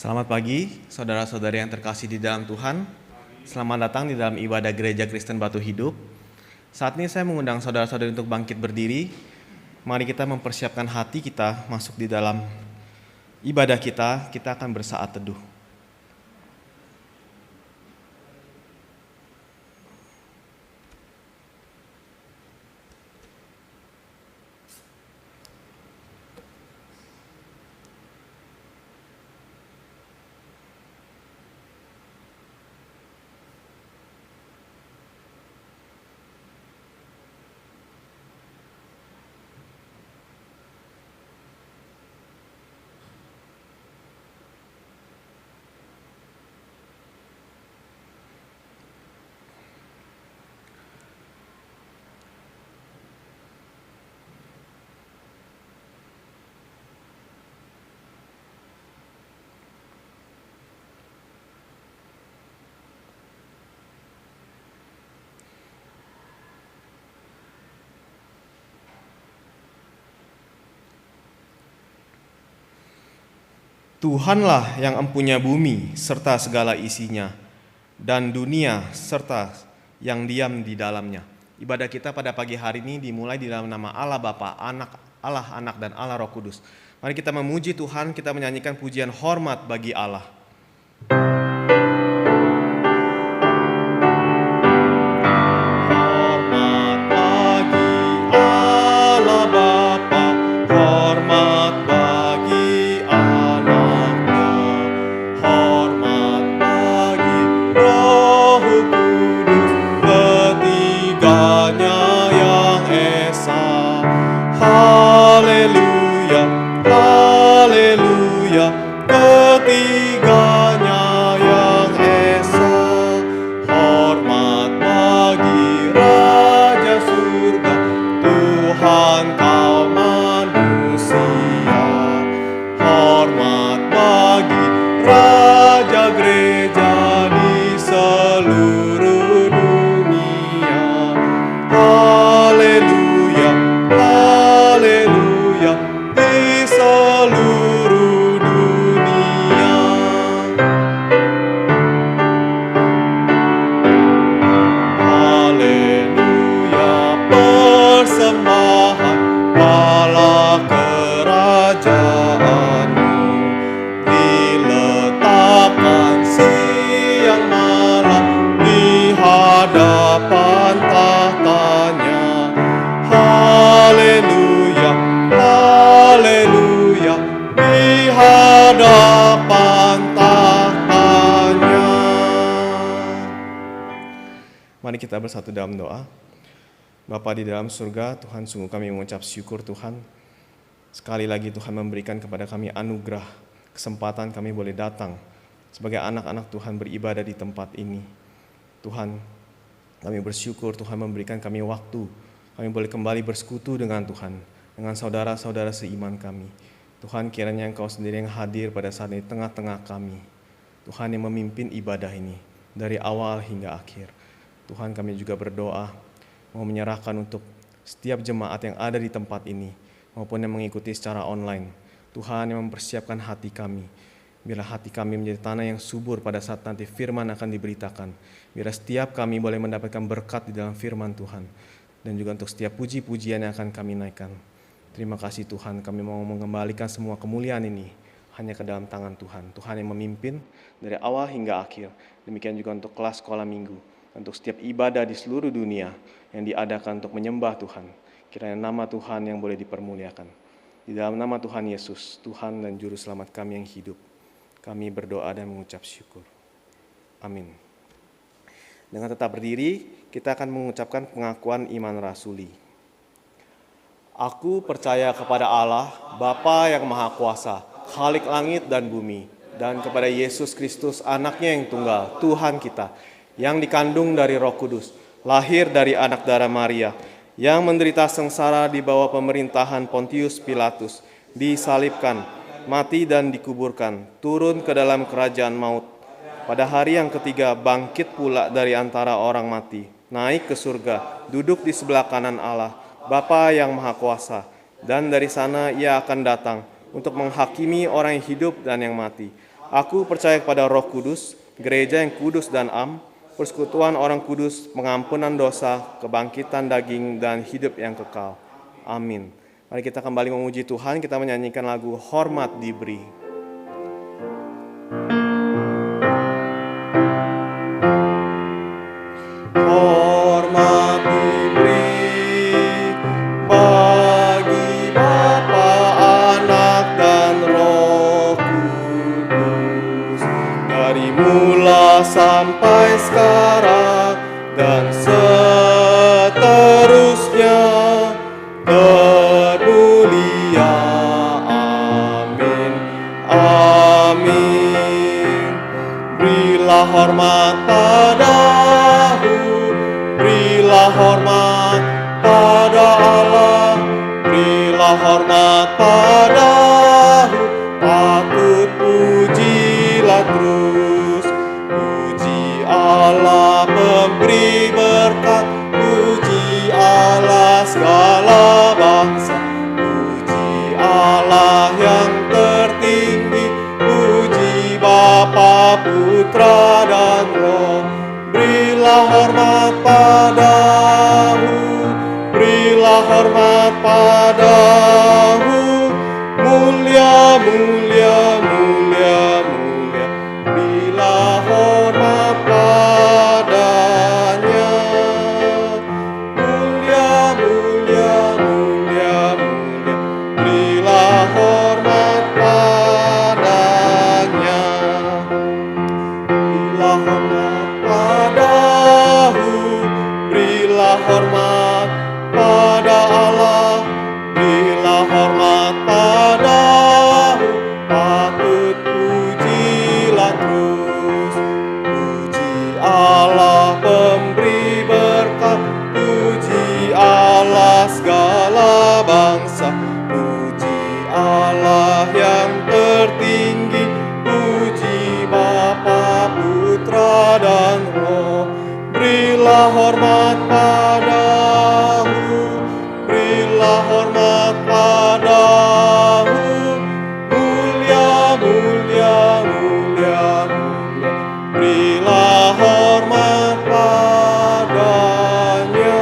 Selamat pagi, saudara-saudari yang terkasih di dalam Tuhan. Selamat datang di dalam ibadah Gereja Kristen Batu Hidup. Saat ini saya mengundang saudara-saudari untuk bangkit berdiri. Mari kita mempersiapkan hati kita masuk di dalam ibadah kita. Kita akan bersaat teduh. Tuhanlah yang empunya bumi serta segala isinya, dan dunia serta yang diam di dalamnya. Ibadah kita pada pagi hari ini dimulai di dalam nama Allah Bapa, Allah Anak, dan Allah Roh Kudus. Mari kita memuji Tuhan, kita menyanyikan pujian hormat bagi Allah. Mari kita bersatu dalam doa. Bapa di dalam surga, Tuhan, sungguh kami mengucap syukur Tuhan. Sekali lagi Tuhan memberikan kepada kami anugerah, kesempatan kami boleh datang sebagai anak-anak Tuhan beribadah di tempat ini. Tuhan, kami bersyukur Tuhan memberikan kami waktu. Kami boleh kembali bersekutu dengan Tuhan, dengan saudara-saudara seiman kami. Tuhan, kiranya Engkau sendiri yang hadir pada saat ini tengah-tengah kami. Tuhan yang memimpin ibadah ini dari awal hingga akhir. Tuhan, kami juga berdoa mau menyerahkan untuk setiap jemaat yang ada di tempat ini maupun yang mengikuti secara online. Tuhan yang mempersiapkan hati kami. Biarlah hati kami menjadi tanah yang subur pada saat nanti firman akan diberitakan. Biarlah setiap kami boleh mendapatkan berkat di dalam firman Tuhan. Dan juga untuk setiap puji-pujian yang akan kami naikkan. Terima kasih Tuhan, kami mau mengembalikan semua kemuliaan ini hanya ke dalam tangan Tuhan. Tuhan yang memimpin dari awal hingga akhir. Demikian juga untuk kelas sekolah minggu. Untuk setiap ibadah di seluruh dunia yang diadakan untuk menyembah Tuhan. Kiranya nama Tuhan yang boleh dipermuliakan. Di dalam nama Tuhan Yesus, Tuhan dan Juru Selamat kami yang hidup, kami berdoa dan mengucap syukur. Amin. Dengan tetap berdiri, kita akan mengucapkan pengakuan iman rasuli. Aku percaya kepada Allah, Bapa yang Maha Kuasa, Khalik langit dan bumi, dan kepada Yesus Kristus, Anaknya yang tunggal, Tuhan kita, yang dikandung dari Roh Kudus, lahir dari anak darah Maria, yang menderita sengsara di bawah pemerintahan Pontius Pilatus, disalibkan, mati dan dikuburkan, turun ke dalam kerajaan maut. Pada hari yang ketiga bangkit pula dari antara orang mati, naik ke surga, duduk di sebelah kanan Allah, Bapa yang Maha Kuasa, dan dari sana Ia akan datang untuk menghakimi orang yang hidup dan yang mati. Aku percaya kepada Roh Kudus, gereja yang kudus dan am, persekutuan orang kudus, pengampunan dosa, kebangkitan daging, dan hidup yang kekal. Amin. Mari kita kembali memuji Tuhan, kita menyanyikan lagu Hormat Diberi. Hormat diberi bagi Bapa, Anak, dan Roh Kudus, dari mula sampai sekarang dan seterusnya termulia. Amin. Amin. Berilah hormat padahu, berilah hormat pada Allah, berilah hormat padahu, patut pujilah terus. Puji Allah pemberi berkat, puji Allah segala bangsa, puji Allah yang tertinggi, puji Bapa, Putra, dan Roh. Berilah hormat padahu, berilah hormat padahu, mulia, mulia, mulia, mulia. Berilah hormat padanya, mulia, mulia, mulia, mulia. Berilah hormat padanya, berilah hormat padahu, berilah hormat pada Allah, berilah hormat padahu, patut pujilah terus. Puji Allah pemberi berkat, puji Allah segala bangsa, puji Allah yang tertinggi, puji Bapa, Putra, dan Roh. Berilah hormat padahu, berilah hormat padahu, mulia, mulia, mulia, mulia. Berilah hormat padanya,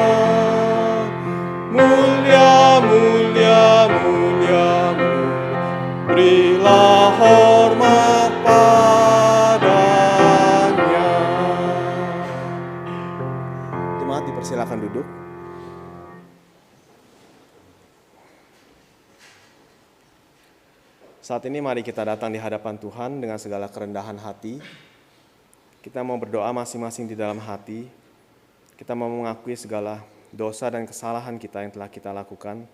mulia, mulia, mulia, mulia. Berilah hormat padanya. Jemaat dipersilakan duduk. Saat ini mari kita datang di hadapan Tuhan dengan segala kerendahan hati. Kita mau berdoa masing-masing di dalam hati. Kita mau mengakui segala dosa dan kesalahan kita yang telah kita lakukan,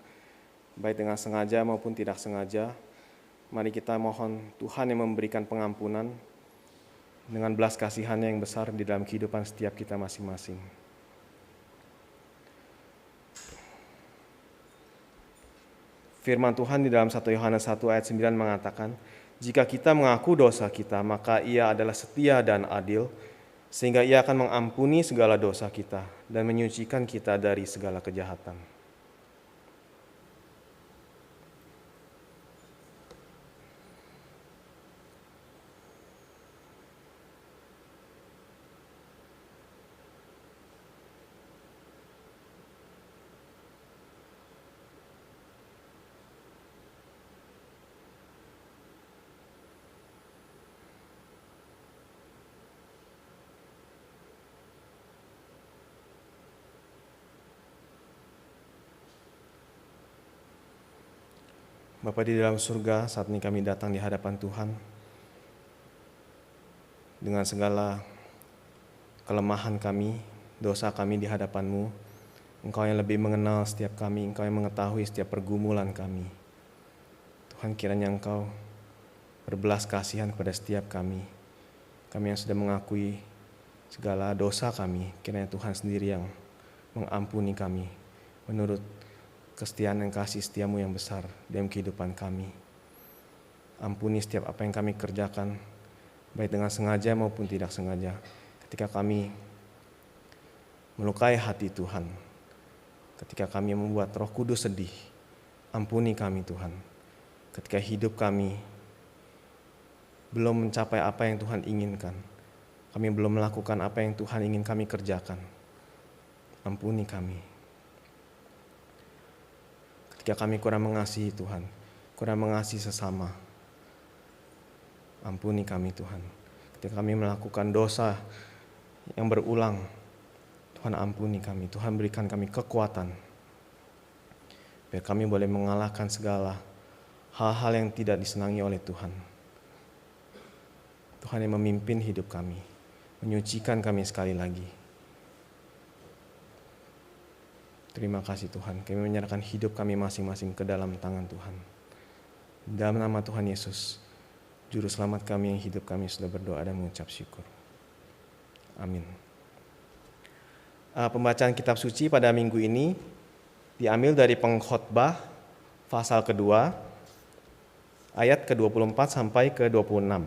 baik dengan sengaja maupun tidak sengaja. Mari kita mohon Tuhan yang memberikan pengampunan dengan belas kasihan-Nya yang besar di dalam kehidupan setiap kita masing-masing. Firman Tuhan di dalam 1 Yohanes 1 ayat 9 mengatakan, jika kita mengaku dosa kita, maka Ia adalah setia dan adil, sehingga Ia akan mengampuni segala dosa kita dan menyucikan kita dari segala kejahatan. Bapa di dalam surga, saat ini kami datang di hadapan Tuhan dengan segala kelemahan kami, dosa kami di hadapan-Mu. Engkau yang lebih mengenal setiap kami, Engkau yang mengetahui setiap pergumulan kami. Tuhan, kiranya Engkau berbelas kasihan kepada setiap kami. Kami yang sudah mengakui segala dosa kami, kiranya Tuhan sendiri yang mengampuni kami menurut kesetiaan dan kasih setia-Mu yang besar dalam kehidupan kami. Ampuni setiap apa yang kami kerjakan, baik dengan sengaja maupun tidak sengaja. Ketika kami melukai hati Tuhan, ketika kami membuat Roh Kudus sedih, ampuni kami Tuhan. Ketika hidup kami belum mencapai apa yang Tuhan inginkan. Kami belum melakukan apa yang Tuhan ingin kami kerjakan. Ampuni kami. Ketika kami kurang mengasihi Tuhan, kurang mengasihi sesama, ampuni kami Tuhan. Ketika kami melakukan dosa yang berulang, Tuhan ampuni kami. Tuhan berikan kami kekuatan, biar kami boleh mengalahkan segala hal-hal yang tidak disenangi oleh Tuhan. Tuhan yang memimpin hidup kami, menyucikan kami sekali lagi. Terima kasih Tuhan, kami menyerahkan hidup kami masing-masing ke dalam tangan Tuhan. Dalam nama Tuhan Yesus, Juru Selamat kami yang hidup kami, sudah berdoa dan mengucap syukur. Amin. Pembacaan kitab suci pada minggu ini diambil dari Pengkhotbah pasal kedua, ayat ke-24 sampai ke-26.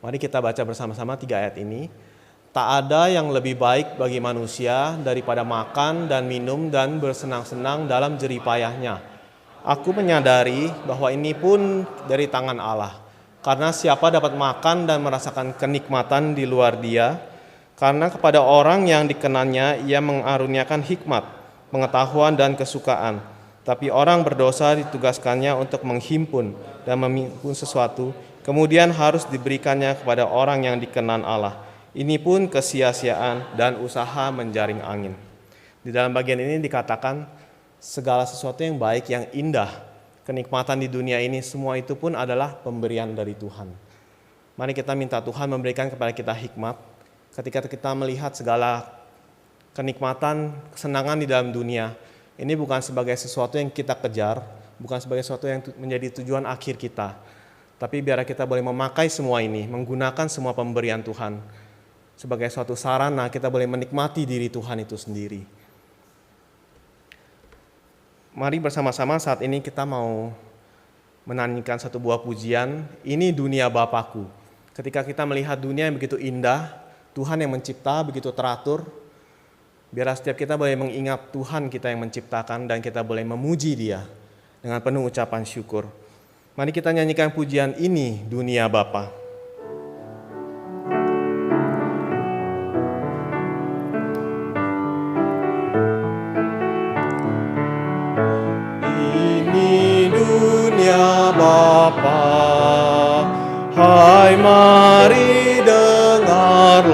Mari kita baca bersama-sama 3 ayat ini. Tak ada yang lebih baik bagi manusia daripada makan dan minum dan bersenang-senang dalam jeripayahnya. Aku menyadari bahwa ini pun dari tangan Allah. Karena siapa dapat makan dan merasakan kenikmatan di luar Dia? Karena kepada orang yang dikenannya Ia mengaruniakan hikmat, pengetahuan dan kesukaan. Tapi orang berdosa ditugaskannya untuk menghimpun dan memimpun sesuatu, kemudian harus diberikannya kepada orang yang dikenan Allah. Ini pun kesia-siaan dan usaha menjaring angin. Di dalam bagian ini dikatakan segala sesuatu yang baik, yang indah, kenikmatan di dunia ini, semua itu pun adalah pemberian dari Tuhan. Mari kita minta Tuhan memberikan kepada kita hikmat ketika kita melihat segala kenikmatan, kesenangan di dalam dunia. Ini bukan sebagai sesuatu yang kita kejar, bukan sebagai sesuatu yang menjadi tujuan akhir kita. Tapi biar kita boleh memakai semua ini, menggunakan semua pemberian Tuhan sebagai suatu sarana kita boleh menikmati diri Tuhan itu sendiri. Mari bersama-sama saat ini kita mau menyanyikan satu buah pujian, Ini Dunia Bapakku. Ketika kita melihat dunia yang begitu indah, Tuhan yang mencipta begitu teratur, biar setiap kita boleh mengingat Tuhan kita yang menciptakan dan kita boleh memuji Dia dengan penuh ucapan syukur. Mari kita nyanyikan pujian Ini Dunia Bapa. Bapa, hai mari dengarlah,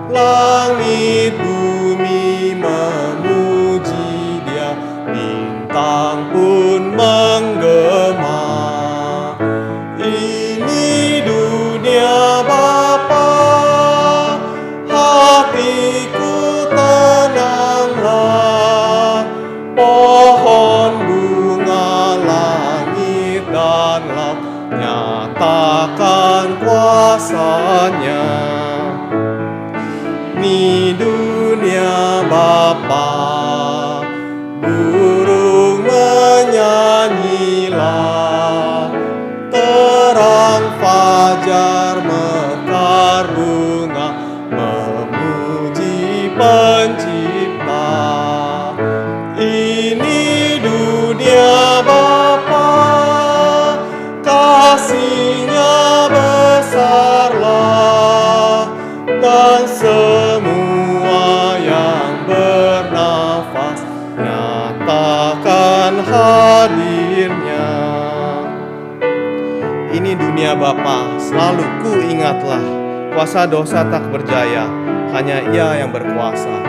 langit bumi memuji Dia, bintang pun menggema. Ini dunia Bapa, hatiku tenanglah, pohon dan laut nyatakan kuasanya. Ni dunia Bapa, burung menyanyilah, terang fajar mekar bunga, memuji Pencipta. Ini dunia Bapa, kasih-Nya besarlah, dan semua yang bernafas nyatakan hadirnya. Ini dunia Bapa, selalu ku ingatlah, kuasa dosa tak berjaya, hanya Ia yang berkuasa.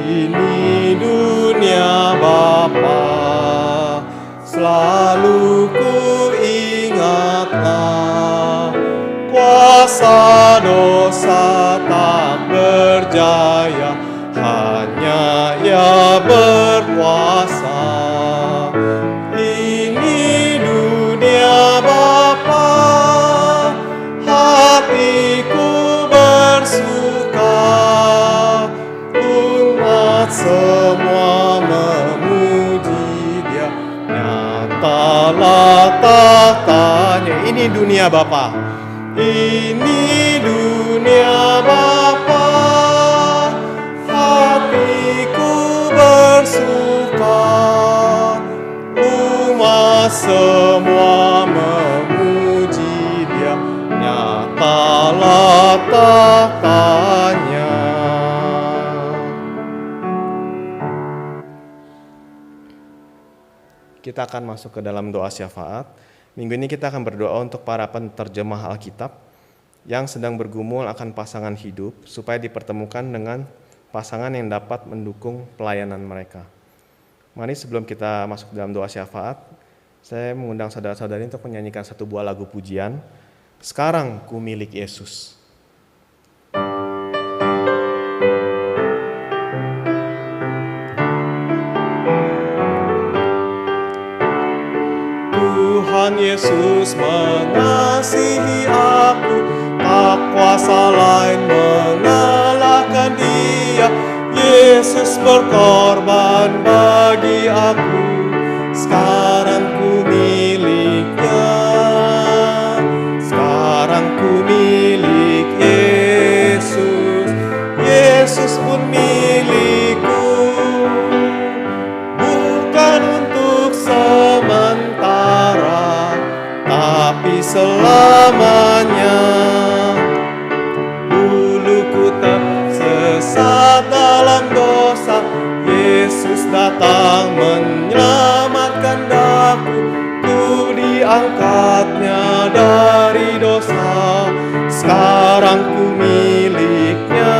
Ini dunia Bapa, selalu ku ingatlah, kuasa dosa tak berjaya, hanya Ia berkuasa. Ini dunia Bapa, hatiku bersuka, umat semua memuji Dia, nyatalah tahtanya. Ini dunia Bapa, ini dunia Bapa, hatiku bersuka, umat semua memuji Dia, nyatalah tahtanya. Kita akan masuk ke dalam doa syafaat. Minggu ini kita akan berdoa untuk para penterjemah Alkitab yang sedang bergumul akan pasangan hidup supaya dipertemukan dengan pasangan yang dapat mendukung pelayanan mereka. Mari sebelum kita masuk dalam doa syafaat, saya mengundang saudara-saudari untuk menyanyikan satu buah lagu pujian, Sekarang Ku Milik Yesus. Tuhan Yesus mengasihi aku, tak kuasa lain mengalahkan Dia. Yesus berkorban bagi aku, sekarang ku miliknya. Sekarang ku milik Yesus, Yesus pun milikku. Bukan untuk sementara, tapi selamanya. Dulu ku tersesat dalam dosa, Yesus datang menyelamatkan daku. Ku diangkatnya dari dosa, sekarang ku miliknya.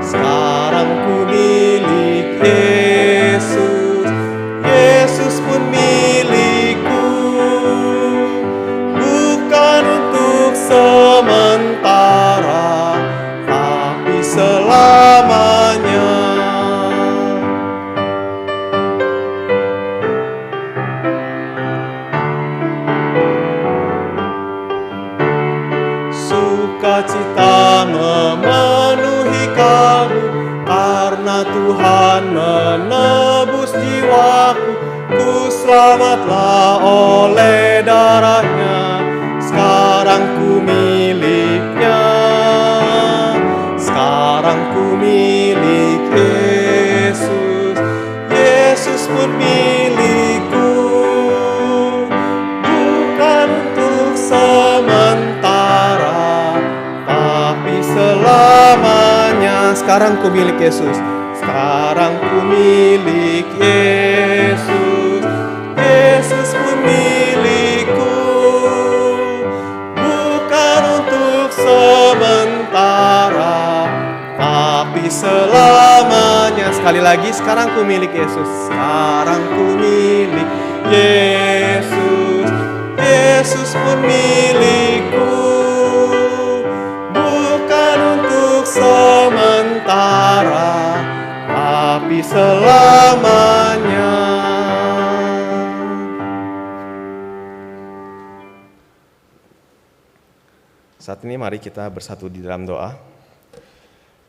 Sekarang ku milik Yesus, Yesus pun milikku. Bukan untuk sementara, tapi selamanya. Sukacita memenuhi kalbu, karena Tuhan menebus jiwaku. Ku selamatlah oleh darahnya, sekarang ku miliknya. Sekarang ku milik Yesus, Yesus pun milikku. Bukan untuk sementara, tapi selamanya. Sekarang ku milik Yesus, sekarang ku milik Yesus, Yesus pun milikku. Bukan untuk sementara, tapi selamanya. Sekali lagi, sekarang ku milik Yesus, sekarang ku milik Yesus, Yesus pun milikku. Bukan untuk sementara, tapi selamanya. Saat ini mari kita bersatu di dalam doa.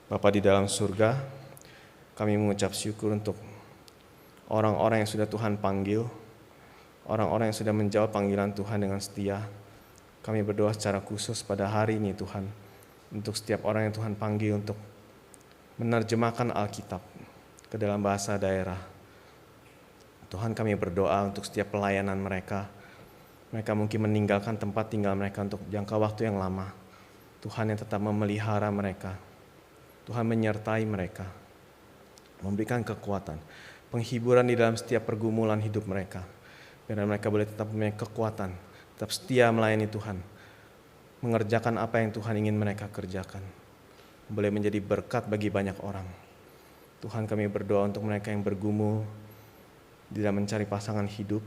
Bapa di dalam surga, kami mengucap syukur untuk orang-orang yang sudah Tuhan panggil, orang-orang yang sudah menjawab panggilan Tuhan dengan setia. Kami berdoa secara khusus pada hari ini Tuhan, untuk setiap orang yang Tuhan panggil untuk menerjemahkan Alkitab ke dalam bahasa daerah. Tuhan, kami berdoa untuk setiap pelayanan mereka. Mereka mungkin meninggalkan tempat tinggal mereka untuk jangka waktu yang lama. Tuhan yang tetap memelihara mereka. Tuhan menyertai mereka, memberikan kekuatan, penghiburan di dalam setiap pergumulan hidup mereka. Biar mereka boleh tetap mempunyai kekuatan, tetap setia melayani Tuhan, mengerjakan apa yang Tuhan ingin mereka kerjakan. Boleh menjadi berkat bagi banyak orang. Tuhan, kami berdoa untuk mereka yang bergumul di dalam mencari pasangan hidup.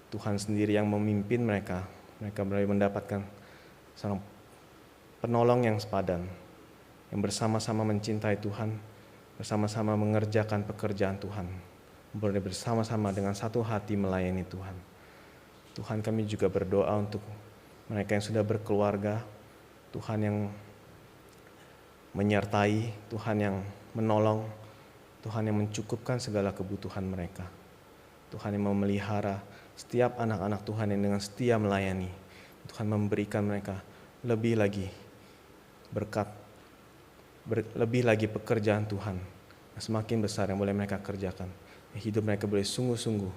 Tuhan sendiri yang memimpin mereka. Mereka boleh mendapatkan seorang penolong yang sepadan, yang bersama-sama mencintai Tuhan, bersama-sama mengerjakan pekerjaan Tuhan, boleh bersama-sama dengan satu hati melayani Tuhan. Tuhan, kami juga berdoa untuk mereka yang sudah berkeluarga, Tuhan yang menyertai, Tuhan yang menolong, Tuhan yang mencukupkan segala kebutuhan mereka. Tuhan yang memelihara setiap anak-anak Tuhan yang dengan setia melayani. Tuhan memberikan mereka lebih lagi berkat, lebih lagi pekerjaan Tuhan semakin besar yang boleh mereka kerjakan. Hidup mereka boleh sungguh-sungguh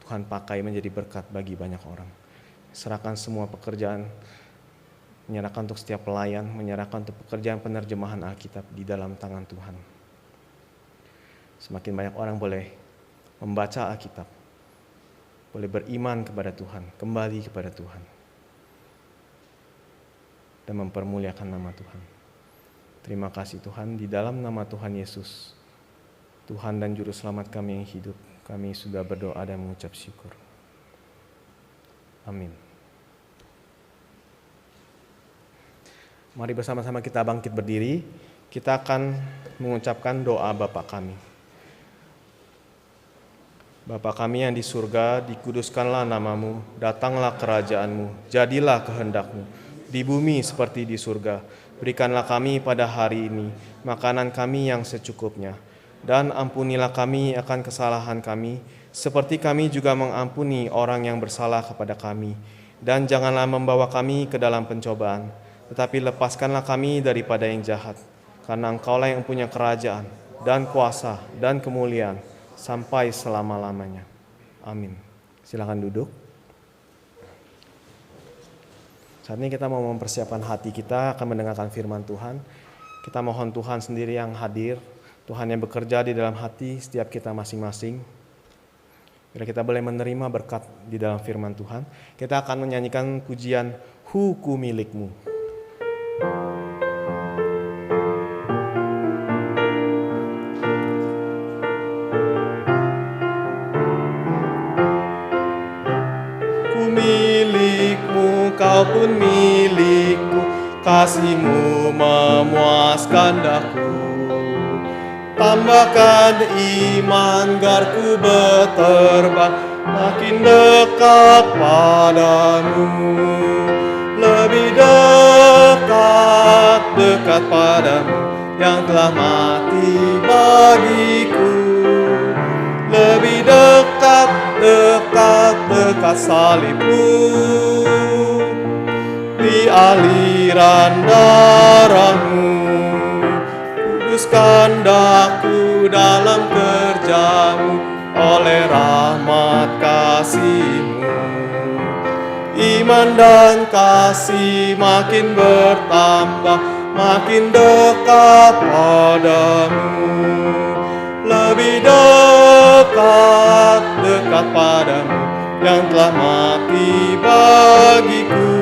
Tuhan pakai menjadi berkat bagi banyak orang. Serahkan semua pekerjaan, menyerahkan untuk setiap pelayan, menyerahkan untuk pekerjaan penerjemahan Alkitab di dalam tangan Tuhan. Semakin banyak orang boleh membaca Alkitab, boleh beriman kepada Tuhan, kembali kepada Tuhan, dan mempermuliakan nama Tuhan. Terima kasih Tuhan, di dalam nama Tuhan Yesus, Tuhan dan Juru Selamat kami yang hidup, kami sudah berdoa dan mengucap syukur. Amin. Mari bersama-sama kita bangkit berdiri. Kita akan mengucapkan doa Bapa kami. Bapa kami yang di surga, dikuduskanlah namamu, datanglah kerajaanmu, jadilah kehendakmu, di bumi seperti di surga. Berikanlah kami pada hari ini makanan kami yang secukupnya, dan ampunilah kami akan kesalahan kami, seperti kami juga mengampuni orang yang bersalah kepada kami. Dan janganlah membawa kami ke dalam pencobaan, tetapi lepaskanlah kami daripada yang jahat. Karena Engkaulah yang punya kerajaan, dan kuasa, dan kemuliaan, sampai selama-lamanya. Amin. Silakan duduk. Saat ini kita mau mempersiapkan hati kita akan mendengarkan firman Tuhan. Kita mohon Tuhan sendiri yang hadir, Tuhan yang bekerja di dalam hati setiap kita masing-masing. Bila kita boleh menerima berkat di dalam firman Tuhan, kita akan menyanyikan pujian Ku Milikmu. Kau pun milikku, kasih-Mu memuaskan daku. Tambahkan iman garku berterbang, makin dekat padamu. Lebih dekat padamu, yang telah mati bagiku. Lebih dekat salib-Mu. Di aliran darah-Mu, kuduskan daku dalam kerja-Mu, oleh rahmat kasih-Mu. Iman dan kasih makin bertambah, makin dekat padamu. Lebih dekat padamu, yang telah mati bagiku.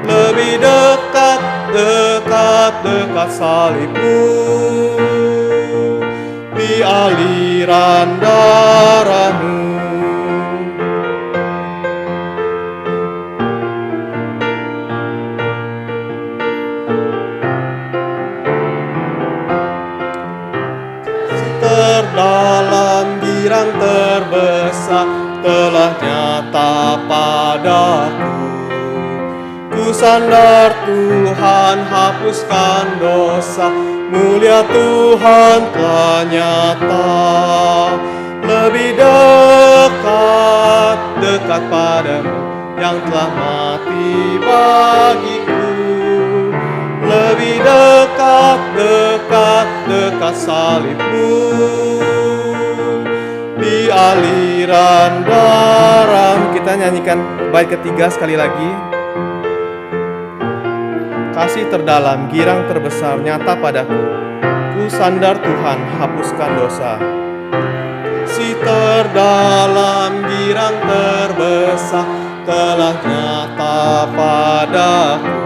Lebih dekat salib-Mu. Di aliran darah-Mu. Terdalam girang terbesar telah nyata padaku. Ku sandar Tuhan, hapuskan dosa, mulia Tuhan telah nyata. Lebih dekat padamu, yang telah mati bagiku. Lebih dekat salib-Mu. Di aliran darah. Kita nyanyikan bait ketiga sekali lagi. Kasih terdalam, girang terbesar, nyata padaku. Ku sandar Tuhan, hapuskan dosa. Si terdalam, girang terbesar, telah nyata padaku.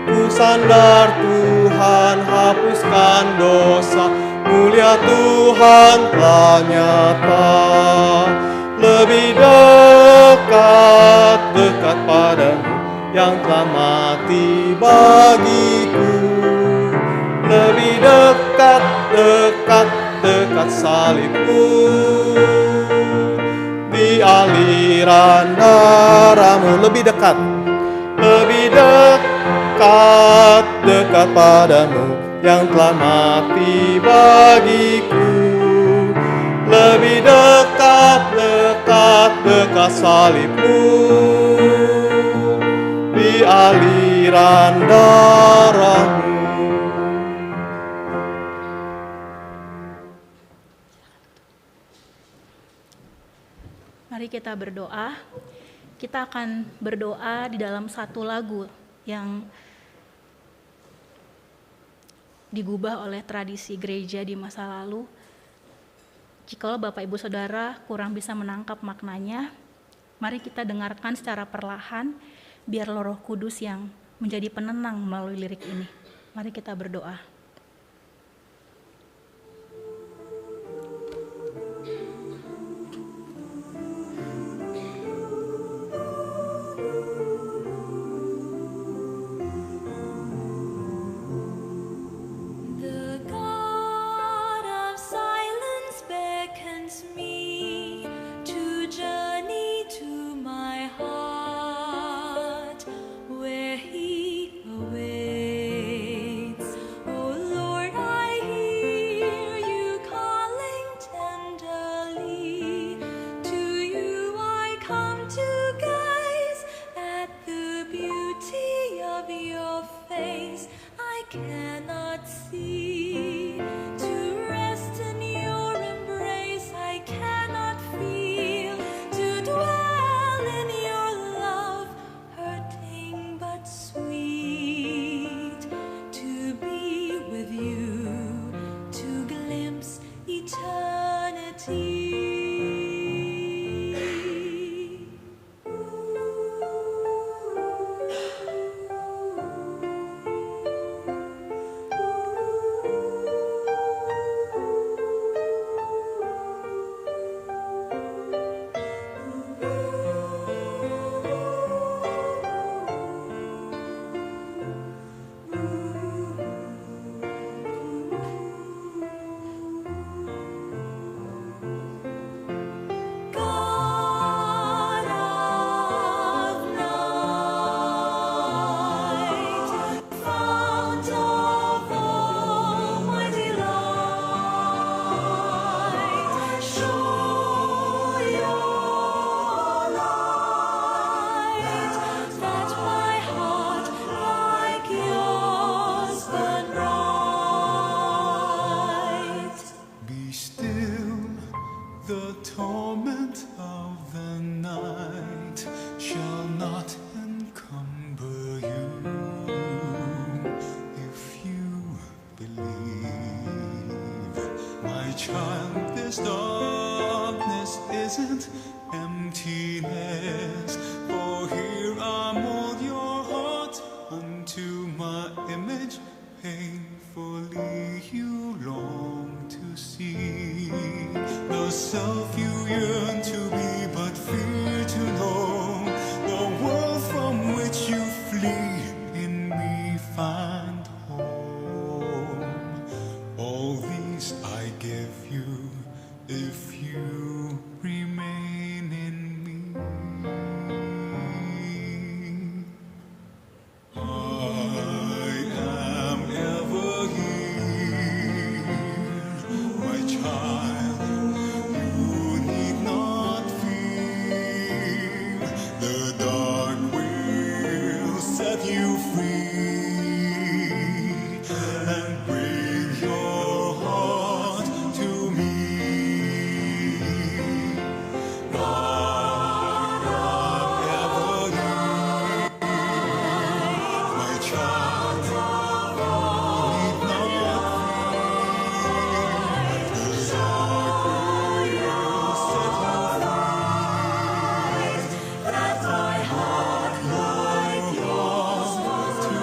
Ku sandar Tuhan, hapuskan dosa, mulia Tuhan telah nyata. Lebih dekat padamu, yang telah mati bagiku. Lebih dekat salib-Mu. Di aliran darah-Mu. Lebih dekat padamu, yang telah mati bagiku. Lebih dekat salib-Mu. Di aliran darah-Mu. kita berdoa. Kita akan berdoa di dalam satu lagu yang digubah oleh tradisi gereja di masa lalu. Jikalau Bapak Ibu Saudara kurang bisa menangkap maknanya, mari kita dengarkan secara perlahan, biar Roh Kudus yang menjadi penenang melalui lirik ini. Mari kita berdoa. That my heart like yours was to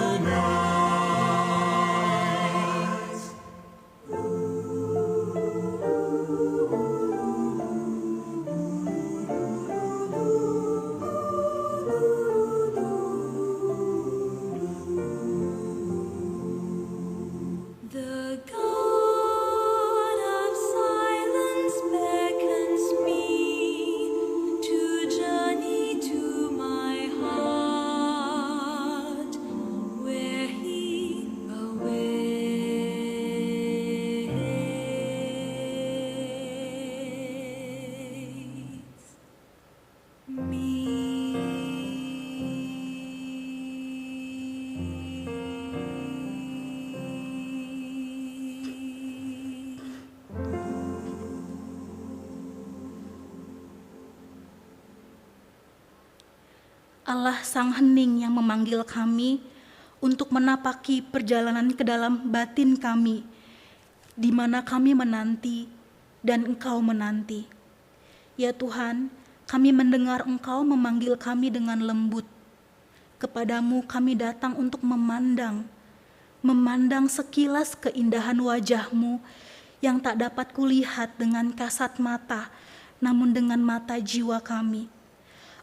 Allah Sang Hening yang memanggil kami untuk menapaki perjalanan ke dalam batin kami, di mana kami menanti dan Engkau menanti. Ya Tuhan, kami mendengar Engkau memanggil kami dengan lembut. Kepadamu kami datang untuk memandang sekilas keindahan wajah-Mu yang tak dapat kulihat dengan kasat mata, namun dengan mata jiwa kami.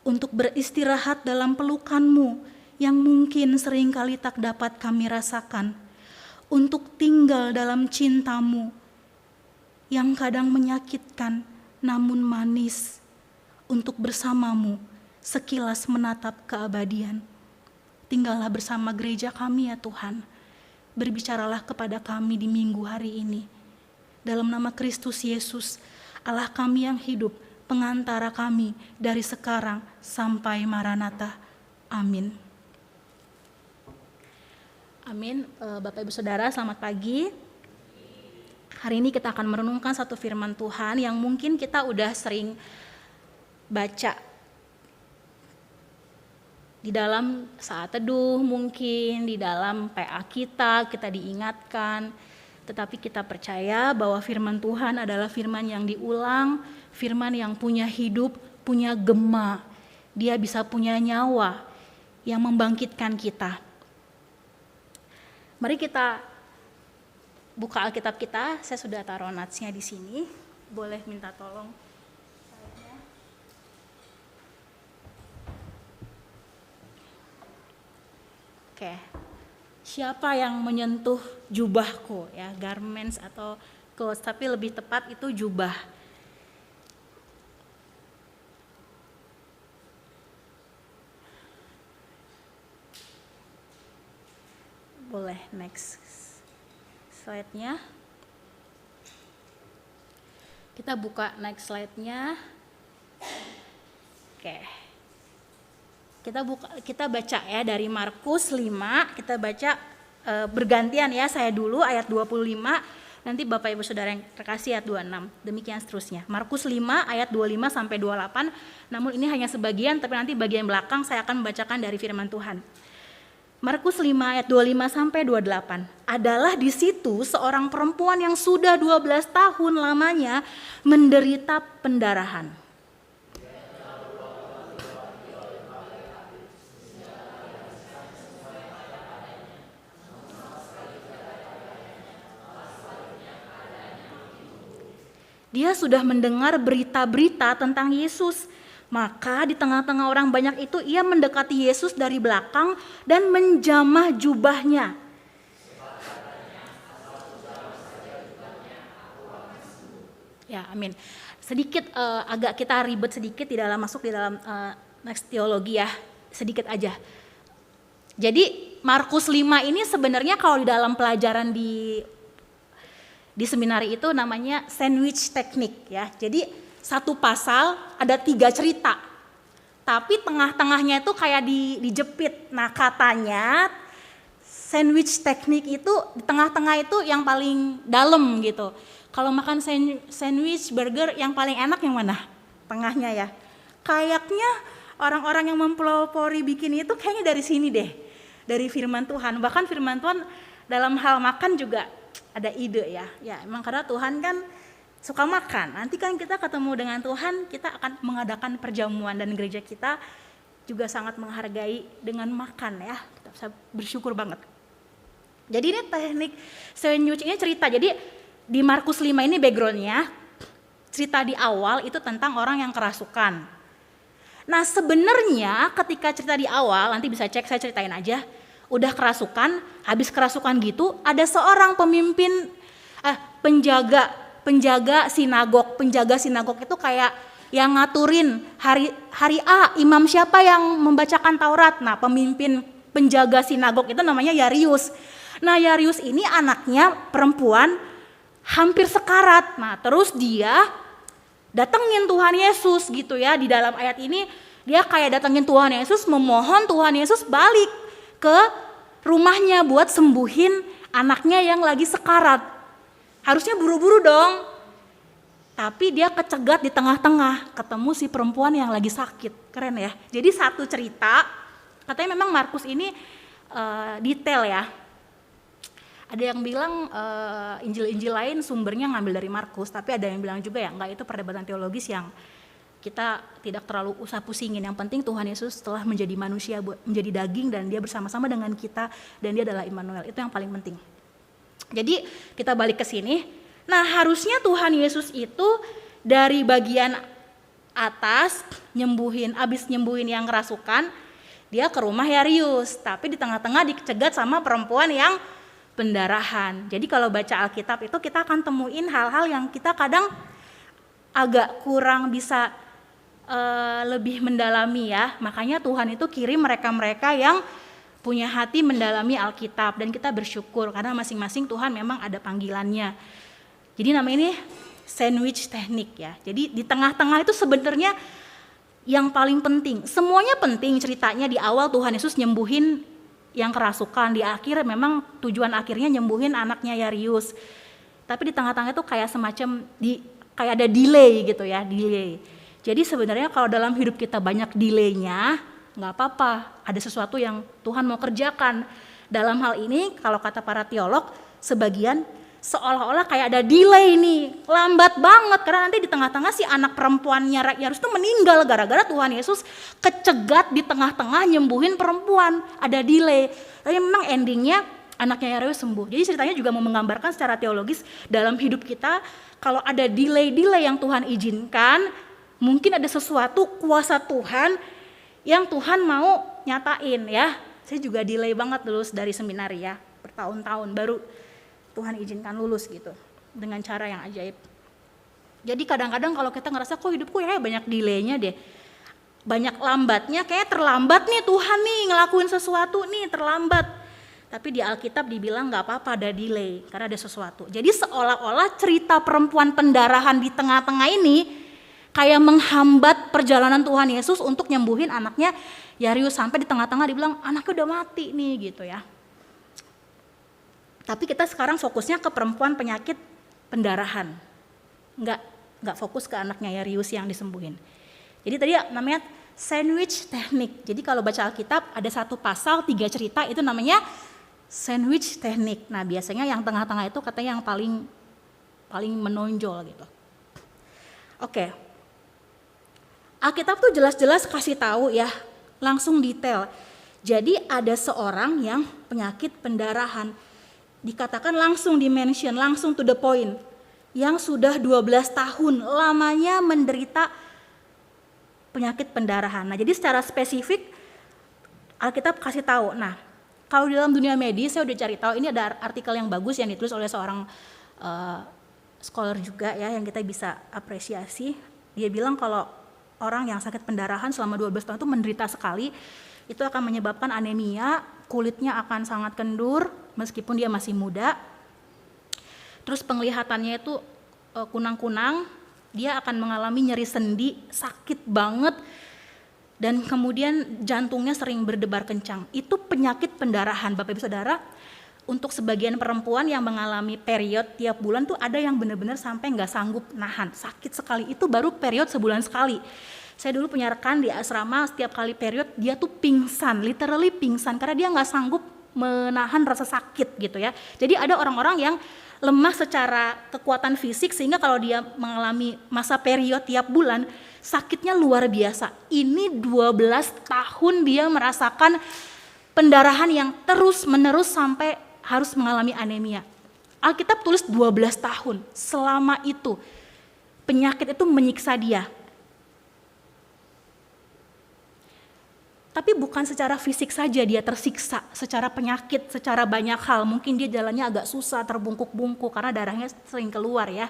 Untuk beristirahat dalam pelukan-Mu yang mungkin seringkali tak dapat kami rasakan. Untuk tinggal dalam cinta-Mu yang kadang menyakitkan namun manis. Untuk bersama-Mu sekilas menatap keabadian. Tinggallah bersama gereja kami ya Tuhan. Berbicaralah kepada kami di minggu hari ini. Dalam nama Kristus Yesus, Allah kami yang hidup, pengantara kami dari sekarang sampai Maranatha. Amin. Amin. Bapak Ibu Saudara, selamat pagi. Hari ini kita akan merenungkan satu firman Tuhan yang mungkin kita udah sering baca di dalam saat teduh, mungkin di dalam PA kita diingatkan. Tetapi kita percaya bahwa firman Tuhan adalah firman yang diulang, firman yang punya hidup, punya gema. Dia bisa punya nyawa yang membangkitkan kita. Mari kita buka Alkitab kita. Saya sudah taruh notes-nya di sini. Boleh minta tolong. Oke. Siapa yang menyentuh jubahku, ya, garments atau clothes, tapi lebih tepat itu jubah. Boleh next slide-nya. Kita buka next slide-nya. Oke. Kita baca ya dari Markus 5, kita baca bergantian ya, saya dulu ayat 25, nanti Bapak Ibu Saudara yang terkasih ayat 26, demikian seterusnya. Markus 5 ayat 25 sampai 28, namun ini hanya sebagian, tapi nanti bagian belakang saya akan membacakan dari firman Tuhan. Markus 5 ayat 25 sampai 28. Adalah di situ seorang perempuan yang sudah 12 tahun lamanya menderita pendarahan. Dia sudah mendengar berita-berita tentang Yesus. Maka di tengah-tengah orang banyak itu ia mendekati Yesus dari belakang dan menjamah jubahnya. Ya, amin. Sedikit agak kita ribet sedikit di dalam masuk di dalam next teologi ya, sedikit aja. Jadi Markus 5 ini sebenarnya kalau di dalam pelajaran di seminari itu namanya sandwich teknik ya. Jadi satu pasal ada 3 cerita. Tapi tengah-tengahnya itu kayak dijepit. Nah, katanya sandwich teknik itu di tengah-tengah itu yang paling dalam gitu. Kalau makan sandwich burger yang paling enak yang mana? Tengahnya ya. Kayaknya orang-orang yang mempelopori bikin itu kayaknya dari sini deh. Dari firman Tuhan. Bahkan firman Tuhan dalam hal makan juga ada ide ya. Ya, emang karena Tuhan kan suka makan. Nanti kan kita ketemu dengan Tuhan, kita akan mengadakan perjamuan dan gereja kita juga sangat menghargai dengan makan ya. Kita bisa bersyukur banget. Jadi ini teknik sandwich ini cerita. Jadi di Markus 5 ini backgroundnya cerita di awal itu tentang orang yang kerasukan. Nah, sebenarnya ketika cerita di awal, nanti bisa cek, saya ceritain aja. Udah kerasukan, habis kerasukan gitu, ada seorang penjaga sinagog. Penjaga sinagog itu kayak yang ngaturin hari A, imam siapa yang membacakan Taurat. Nah, pemimpin penjaga sinagog itu namanya Yarius. Nah, Yarius ini anaknya perempuan hampir sekarat. Nah, terus dia datengin Tuhan Yesus gitu ya. Di dalam ayat ini dia kayak datengin Tuhan Yesus, memohon Tuhan Yesus balik ke rumahnya buat sembuhin anaknya yang lagi sekarat. Harusnya buru-buru dong. Tapi dia kecegat di tengah-tengah, ketemu si perempuan yang lagi sakit. Keren ya. Jadi satu cerita, katanya memang Markus ini detail ya. Ada yang bilang Injil-Injil lain sumbernya ngambil dari Markus, tapi ada yang bilang juga ya enggak, itu perdebatan teologis yang kita tidak terlalu usah pusingin. Yang penting Tuhan Yesus telah menjadi manusia, menjadi daging, dan dia bersama-sama dengan kita, dan dia adalah Immanuel. Itu yang paling penting. Jadi kita balik ke sini. Nah, harusnya Tuhan Yesus itu dari bagian atas abis nyembuhin yang kerasukan, dia ke rumah Yairus, tapi di tengah-tengah dicegat sama perempuan yang pendarahan. Jadi kalau baca Alkitab itu kita akan temuin hal-hal yang kita kadang agak kurang bisa lebih mendalami ya. Makanya Tuhan itu kirim mereka-mereka yang punya hati mendalami Alkitab, dan kita bersyukur karena masing-masing Tuhan memang ada panggilannya. Jadi namanya ini sandwich teknik ya. Jadi di tengah-tengah itu sebenarnya yang paling penting. Semuanya penting ceritanya. Di awal Tuhan Yesus nyembuhin yang kerasukan, di akhir memang tujuan akhirnya nyembuhin anaknya Yairus. Tapi di tengah-tengah itu kayak semacam kayak ada delay gitu ya, delay. Jadi sebenarnya kalau dalam hidup kita banyak delaynya, nggak apa-apa. Ada sesuatu yang Tuhan mau kerjakan. Dalam hal ini kalau kata para teolog, sebagian seolah-olah kayak ada delay nih, lambat banget karena nanti di tengah-tengah si anak perempuannya Yairus itu meninggal gara-gara Tuhan Yesus kecegat di tengah-tengah nyembuhin perempuan, ada delay. Tapi memang endingnya anaknya Yairus sembuh. Jadi ceritanya juga mau menggambarkan secara teologis dalam hidup kita, kalau ada delay-delay yang Tuhan izinkan, mungkin ada sesuatu kuasa Tuhan yang Tuhan mau nyatain ya. Saya juga delay banget dulu dari seminari ya, bertahun-tahun baru Tuhan izinkan lulus gitu, dengan cara yang ajaib. Jadi kadang-kadang kalau kita ngerasa kok hidupku ya banyak delaynya deh, banyak lambatnya, kayak terlambat nih Tuhan nih ngelakuin sesuatu nih, terlambat. Tapi di Alkitab dibilang gak apa-apa ada delay, karena ada sesuatu. Jadi seolah-olah cerita perempuan pendarahan di tengah-tengah ini kayak menghambat perjalanan Tuhan Yesus untuk nyembuhin anaknya Yairus, sampai di tengah-tengah dibilang anaknya udah mati nih gitu ya. Tapi kita sekarang fokusnya ke perempuan penyakit pendarahan, nggak fokus ke anaknya Yairus yang disembuhin. Jadi tadi namanya sandwich teknik. Jadi kalau baca Alkitab ada satu pasal 3 cerita itu namanya sandwich teknik. Nah biasanya yang tengah-tengah itu katanya yang paling menonjol gitu. Oke. Alkitab tuh jelas-jelas kasih tahu ya, langsung detail. Jadi ada seorang yang penyakit pendarahan. Dikatakan langsung di-mention, langsung to the point, yang sudah 12 tahun lamanya menderita penyakit pendarahan. Nah jadi secara spesifik Alkitab kasih tahu. Nah kalau di dalam dunia medis saya udah cari tahu, ini ada artikel yang bagus yang ditulis oleh seorang scholar juga ya, yang kita bisa apresiasi. Dia bilang kalau orang yang sakit pendarahan selama 12 tahun itu menderita sekali, itu akan menyebabkan anemia, kulitnya akan sangat kendur meskipun dia masih muda. Terus penglihatannya itu kunang-kunang, dia akan mengalami nyeri sendi, sakit banget, dan kemudian jantungnya sering berdebar kencang. Itu penyakit pendarahan, Bapak Ibu Saudara. Untuk sebagian perempuan yang mengalami period tiap bulan tuh ada yang benar-benar sampai nggak sanggup nahan, sakit sekali. Itu baru period sebulan sekali. Saya dulu punya rekan di asrama, setiap kali period dia tuh pingsan, literally pingsan, karena dia nggak sanggup menahan rasa sakit gitu ya. Jadi ada orang-orang yang lemah secara kekuatan fisik sehingga kalau dia mengalami masa period tiap bulan, sakitnya luar biasa. Ini 12 tahun dia merasakan pendarahan yang terus-menerus sampai harus mengalami anemia. Alkitab tulis 12 tahun, selama itu penyakit itu menyiksa dia. Tapi bukan secara fisik saja dia tersiksa, secara penyakit, secara banyak hal. Mungkin dia jalannya agak susah, terbungkuk-bungkuk karena darahnya sering keluar ya.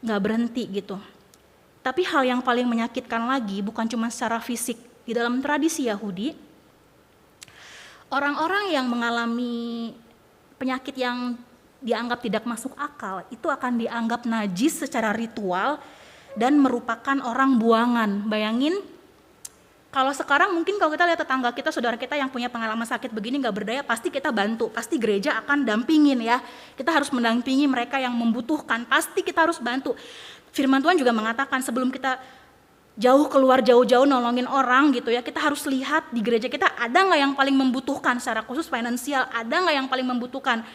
Nggak berhenti gitu. Tapi hal yang paling menyakitkan lagi bukan cuma secara fisik. Di dalam tradisi Yahudi, orang-orang yang mengalami penyakit yang dianggap tidak masuk akal, itu akan dianggap najis secara ritual dan merupakan orang buangan. Bayangin, Kalau sekarang mungkin kalau kita lihat tetangga kita, saudara kita yang punya pengalaman sakit begini nggak berdaya, pasti kita bantu, pasti gereja akan dampingin ya. Kita harus mendampingi mereka yang membutuhkan, pasti kita harus bantu. Firman Tuhan juga mengatakan sebelum kita keluar jauh-jauh nolongin orang gitu ya, kita harus lihat di gereja kita ada nggak yang paling membutuhkan secara khusus finansial, ada nggak yang paling membutuhkan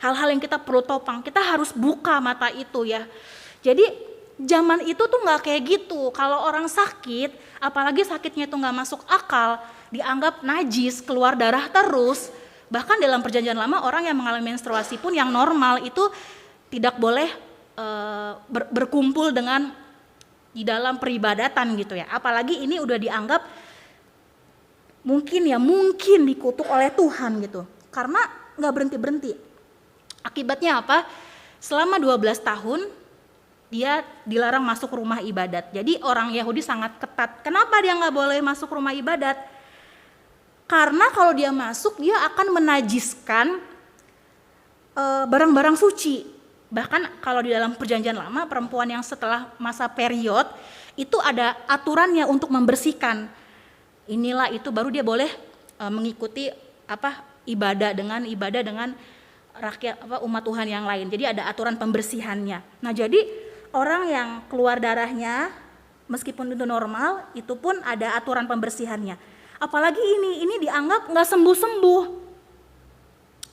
hal-hal yang kita perlu topang. Kita harus buka mata itu ya. Jadi zaman itu tuh nggak kayak gitu. Kalau orang sakit, apalagi sakitnya itu nggak masuk akal, dianggap najis, keluar darah terus. Bahkan dalam perjanjian lama orang yang mengalami menstruasi pun yang normal itu tidak boleh berkumpul dengan di dalam peribadatan gitu ya. Apalagi ini udah dianggap mungkin dikutuk oleh Tuhan gitu. Karena nggak berhenti-berhenti. Akibatnya apa? Selama 12 tahun dia dilarang masuk rumah ibadat. Jadi orang Yahudi sangat ketat. Kenapa dia nggak boleh masuk rumah ibadat? Karena kalau dia masuk, dia akan menajiskan barang-barang suci. Bahkan kalau di dalam perjanjian lama, perempuan yang setelah masa period, itu ada aturannya untuk membersihkan. Inilah itu baru dia boleh mengikuti ibadah dengan rakyat umat Tuhan yang lain. Jadi ada aturan pembersihannya. Nah jadi orang yang keluar darahnya meskipun itu normal, itu pun ada aturan pembersihannya. Apalagi ini dianggap nggak sembuh-sembuh,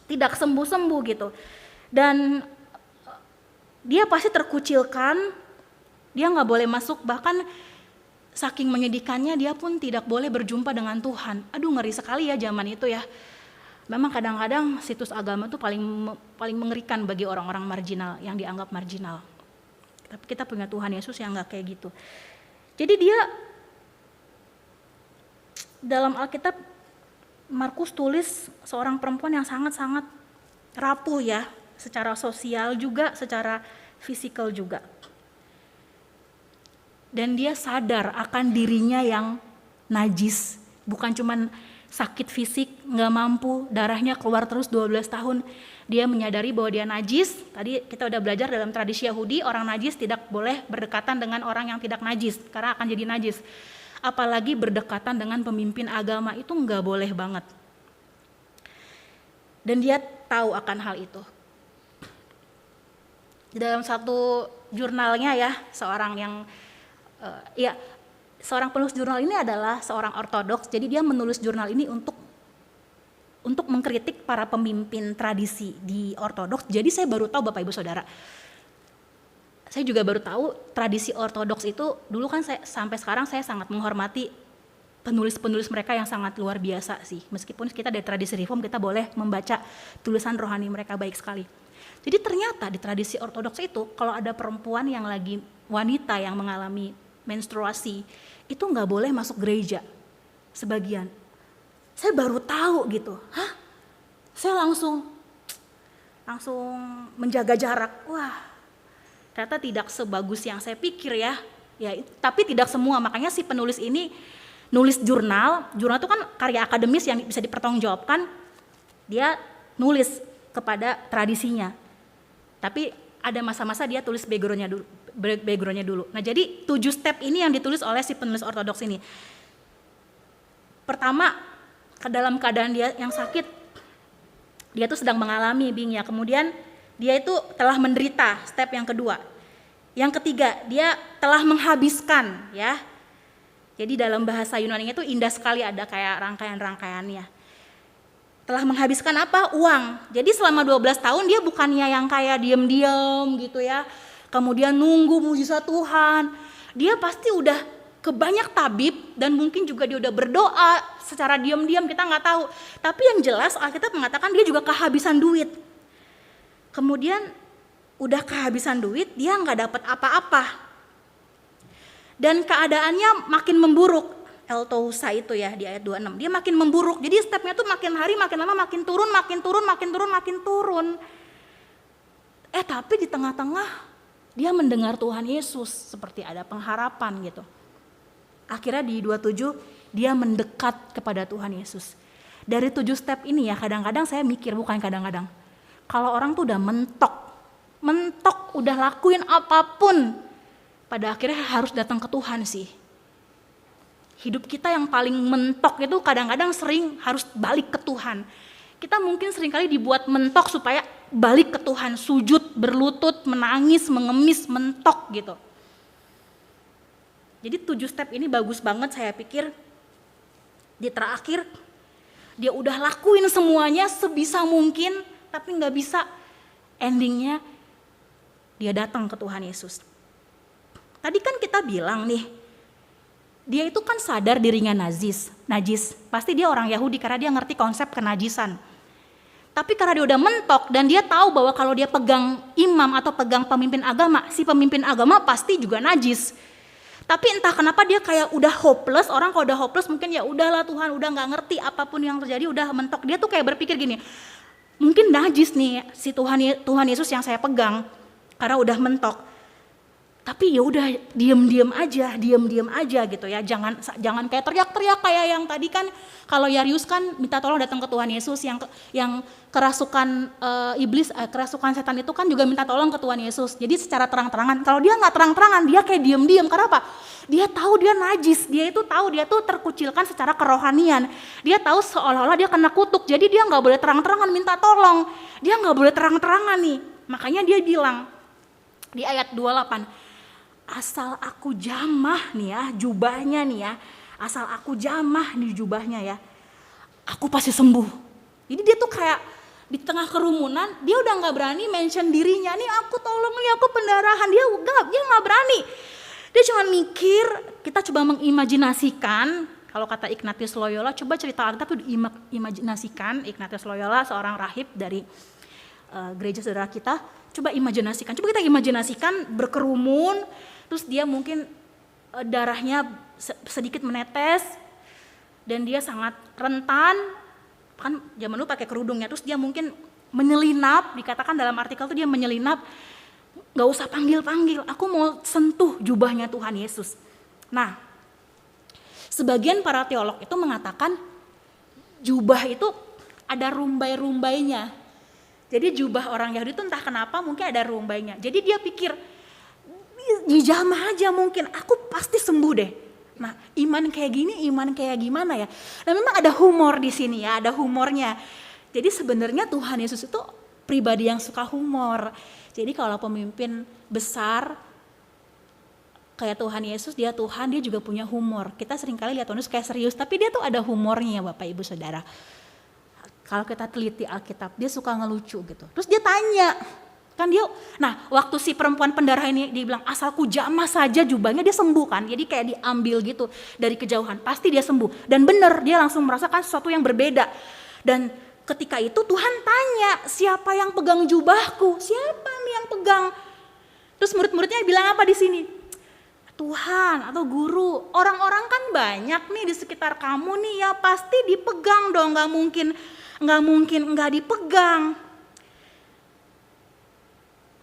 tidak sembuh-sembuh gitu. Dan dia pasti terkucilkan, dia nggak boleh masuk, bahkan saking menyedihkannya dia pun tidak boleh berjumpa dengan Tuhan. Aduh ngeri sekali ya zaman itu ya. Memang kadang-kadang situs agama itu paling mengerikan bagi orang-orang marginal, yang dianggap marginal. Tapi kita punya Tuhan Yesus yang gak kayak gitu. Jadi dia dalam Alkitab, Markus tulis seorang perempuan yang sangat-sangat rapuh ya, secara sosial juga, secara fisikal juga. Dan dia sadar akan dirinya yang najis, bukan cuman sakit fisik, gak mampu, darahnya keluar terus 12 tahun. Dia menyadari bahwa dia najis. Tadi kita udah belajar dalam tradisi Yahudi, orang najis tidak boleh berdekatan dengan orang yang tidak najis, karena akan jadi najis. Apalagi berdekatan dengan pemimpin agama, itu gak boleh banget. Dan dia tahu akan hal itu. Di dalam satu jurnalnya ya, seorang penulis jurnal ini adalah seorang ortodoks. Jadi dia menulis jurnal ini untuk mengkritik para pemimpin tradisi di ortodoks. Jadi saya baru tahu Bapak Ibu Saudara, saya juga baru tahu tradisi ortodoks itu dulu kan sampai sekarang saya sangat menghormati penulis-penulis mereka yang sangat luar biasa sih. Meskipun kita dari tradisi reform kita boleh membaca tulisan rohani mereka baik sekali. Jadi ternyata di tradisi ortodoks itu kalau ada perempuan yang lagi wanita yang mengalami menstruasi itu nggak boleh masuk gereja sebagian. Saya baru tahu gitu. Saya langsung menjaga jarak. Wah, ternyata tidak sebagus yang saya pikir ya. Tapi tidak semua. Makanya si penulis ini nulis jurnal itu kan karya akademis yang bisa dipertanggungjawabkan. Dia nulis kepada tradisinya. Tapi ada masa-masa dia tulis backgroundnya dulu. Nah jadi 7 step ini yang ditulis oleh si penulis ortodoks ini. Pertama, dalam keadaan dia yang sakit, dia tuh sedang mengalami ya. Kemudian dia itu telah menderita, step yang kedua. Yang ketiga, dia telah menghabiskan ya. Jadi dalam bahasa Yunani itu indah sekali, ada kayak rangkaian-rangkaiannya. Telah menghabiskan apa? Uang. Jadi selama 12 tahun dia bukannya yang kayak diam-diam gitu ya, kemudian nunggu mujizat Tuhan. Dia pasti udah ke banyak tabib dan mungkin juga dia udah berdoa secara diam-diam, kita nggak tahu. Tapi yang jelas Alkitab mengatakan dia juga kehabisan duit. Kemudian udah kehabisan duit, dia nggak dapat apa-apa. Dan keadaannya makin memburuk. Eltousa itu ya di ayat 26, dia makin memburuk. Jadi stepnya tuh makin hari makin lama makin turun. Tapi di tengah-tengah dia mendengar Tuhan Yesus, seperti ada pengharapan gitu. Akhirnya di 27 dia mendekat kepada Tuhan Yesus. Dari 7 step ini ya kadang-kadang saya mikir, bukan kadang-kadang, kalau orang tuh udah mentok udah lakuin apapun, pada akhirnya harus datang ke Tuhan sih. Hidup kita yang paling mentok itu kadang-kadang sering harus balik ke Tuhan. Kita mungkin seringkali dibuat mentok supaya balik ke Tuhan, sujud, berlutut, menangis, mengemis, mentok gitu. Jadi 7 step ini bagus banget saya pikir. Di terakhir dia udah lakuin semuanya sebisa mungkin, tapi gak bisa. Endingnya dia datang ke Tuhan Yesus. Tadi kan kita bilang nih, dia itu kan sadar dirinya najis. Pasti dia orang Yahudi karena dia ngerti konsep kenajisan. Tapi karena dia udah mentok dan dia tahu bahwa kalau dia pegang imam atau pegang pemimpin agama, si pemimpin agama pasti juga najis. Tapi entah kenapa dia kayak udah hopeless. Orang kalau udah hopeless mungkin ya udahlah Tuhan, udah nggak ngerti apapun yang terjadi, udah mentok. Dia tuh kayak berpikir gini, mungkin najis nih si Tuhan Yesus yang saya pegang karena udah mentok. Tapi ya udah diam aja gitu ya. Jangan kayak teriak-teriak kayak yang tadi kan, kalau Yarius kan minta tolong datang ke Tuhan Yesus, yang kerasukan iblis, kerasukan setan itu kan juga minta tolong ke Tuhan Yesus. Jadi secara terang-terangan, kalau dia nggak terang-terangan dia kayak diam. Kenapa? Dia tahu dia najis, dia itu tahu dia tuh terkucilkan secara kerohanian. Dia tahu seolah-olah dia kena kutuk, jadi dia nggak boleh terang-terangan minta tolong. Dia nggak boleh terang-terangan nih. Makanya dia bilang di ayat 28, asal aku jamah nih ya, jubahnya nih ya, asal aku jamah nih jubahnya ya, aku pasti sembuh. Jadi dia tuh kayak di tengah kerumunan, dia udah nggak berani mention dirinya, nih aku tolong nih, aku pendarahan. Dia nggak berani. Dia cuma mikir, kita coba mengimajinasikan, kalau kata Ignatius Loyola, coba cerita Alkitab tuh diimajinasikan. Ignatius Loyola seorang rahib dari gereja saudara kita, coba kita imajinasikan berkerumun, terus dia mungkin darahnya sedikit menetes dan dia sangat rentan, kan zaman dulu pakai kerudungnya, terus dia mungkin menyelinap, dikatakan dalam artikel itu dia menyelinap, gak usah panggil-panggil, aku mau sentuh jubahnya Tuhan Yesus. Nah, sebagian para teolog itu mengatakan jubah itu ada rumbai-rumbainya. Jadi jubah orang Yahudi itu entah kenapa mungkin ada rumbainya. Jadi dia pikir, dijamah aja mungkin, aku pasti sembuh deh. Nah, iman kayak gini, iman kayak gimana ya? Dan memang ada humor di sini ya, ada humornya. Jadi sebenarnya Tuhan Yesus itu pribadi yang suka humor. Jadi kalau pemimpin besar kayak Tuhan Yesus, dia Tuhan, dia juga punya humor. Kita seringkali lihat Tuhan Yesus kayak serius, tapi dia tuh ada humornya ya Bapak Ibu Saudara. Kalau kita teliti Alkitab, dia suka ngelucu gitu. Terus dia tanya, kan dia, nah waktu si perempuan pendarah ini dia bilang asalku jamah saja jubahnya, dia sembuh kan. Jadi kayak diambil gitu dari kejauhan, pasti dia sembuh. Dan benar, dia langsung merasakan sesuatu yang berbeda. Dan ketika itu Tuhan tanya, siapa yang pegang jubahku? Siapa nih yang pegang? Terus murid-muridnya bilang apa di sini? Tuhan atau guru, orang-orang kan banyak nih di sekitar kamu nih, ya pasti dipegang dong, nggak mungkin nggak dipegang.